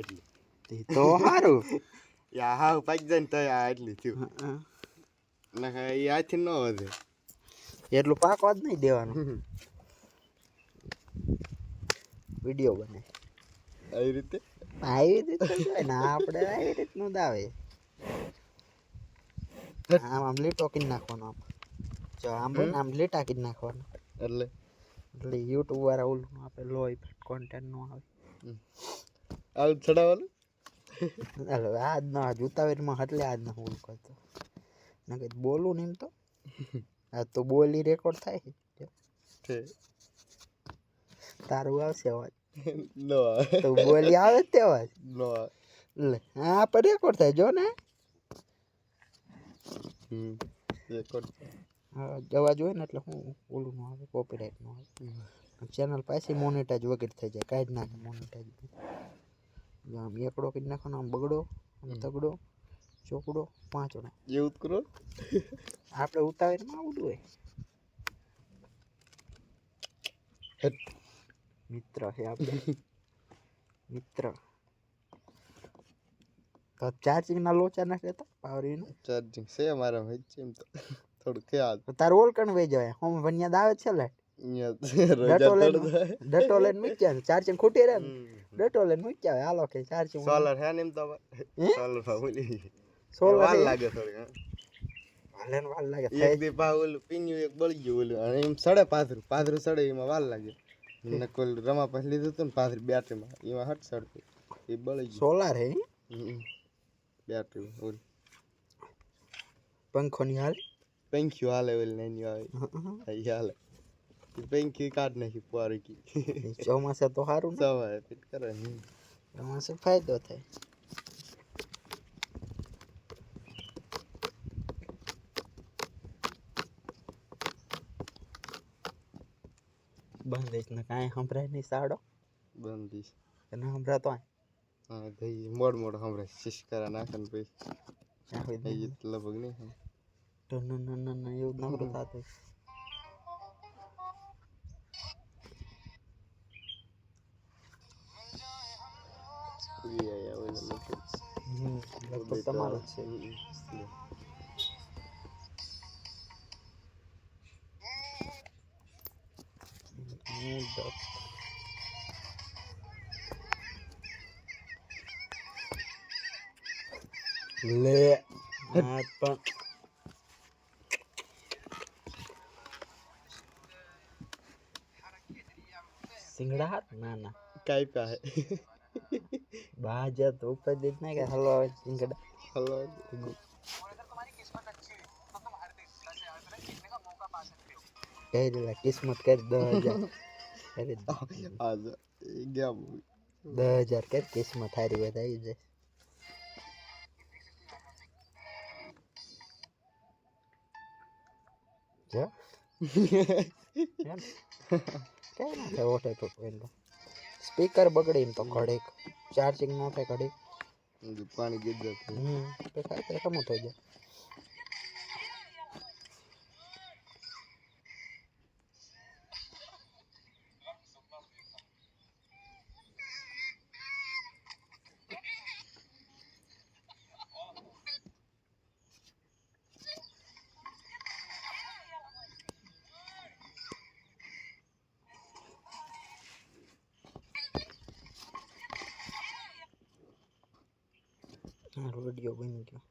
એટલી તો સારું યા હાવ પાકી જાય ને તો આ એટલી થયું ના એ આથી ન વધે એટલું પાકવા જ નહીં દેવાનું વિડીયો બને આવી રીતે આવી રીતે જોઈએ ને આપણે આવી રીતનું જ આવે આમ લીટો કરી નાખવાનો આમ જો આમ હોય ને આમ લીટા કરી નાખવાનો એટલે યુટ્યુબ વાળા ઓલું આપણે લો ઇફેક્ટ કોન્ટેન્ટ નો આવે આવું ચડાવવાનું હાલો આજ ના આજ ઉતાવળમાં એટલે આજ ના હું કરતો ના કંઈ બોલું ને એમ તો આ તો બોલી રેકોર્ડ થાય છે તારું આવશે અવાજ નો તો બોલી આવે તે અવાજ નો લે હા પર રેકોર્ડ થાય જો ને રેકોર્ડ અવાજ હોય ને એટલે હું ઓલું નો આવે કોપીરાઇટ નો આવે ચેનલ પાછી મોનેટાઈઝ વગર થઈ જાય કાંઈ જ નાખે મોનેટાઈઝ આમ એકડો કરી નાખવાનો આમ બગડો આમ તગડો ચોકડો પાંચડો એવું કરો આપણે ઉતાવળમાં આવડું હોય મિત્ર છે આપણે મિત્ર તો ચાર્જિંગના લોચા ના કહેતા પાવરીનો ચાર્જિંગ છે મારા ભાઈ છે એમ તો થોડું ખ્યાલ તાર ઓલકણ વહી જાય હમ વન્યા આવે છે લે ડટો લઈને મૂક્યા ચાર્જિંગ ખૂટી રહે ને ડટો લઈને મૂક્યા હાલો કે ચાર્જિંગ સોલર હે ને એમ તો સોલર ફાવલી સોલર વાર લાગે થોડી હાલે વાર લાગે એક દી પા ઓલું પીન્યું એક બળી ગયું ઓલું અને એમ સડે પાથરું સડે એમાં વાર લાગે ને કોલ રમા પાસે લીધું હતું ને પાથરી બેટરીમાં એમાં હટ સડતું એ બળી ગયું સોલાર હે બેટરી ઓલી પંખો ની હાલ પંખ્યું હાલે ઓલી નાની આવે હાલે પંખી કાઢ નાખી પારકી ચોમાસે તો સારું ને સવારે ફિટ કરે ને ચોમાસે ફાયદો થાય બંધ ને કાંઈ સંભળાય નહીં સાડો બંધી અને સંભળાતો હા થઈ મોડ સંભળાય શિષ્કરા નાખે ને પછી લગભગ નહીં એવું નવરું થતું લગભગ તમારું જ છે લે હા પણ સિંગડા હાથ ના ના કાઈ પાસે બાજા તો ઉપર જ ના કે હલવા આવે સિંગડા હલવા કહી દેલા કિસ્મત કરી 10,000 કરી આજ ગયા 10,000 કરી કિસ્મત હારી હોય તો આવી જાય જો કઈ ના થાય ઓટે તો સ્પીકર બગડે એમ તો ઘડીક ચાર્જિંગ ન થાય ઘડીક પાણી ગીર તો થાય ખમું થઈ જાય વિડીયો બની ગયો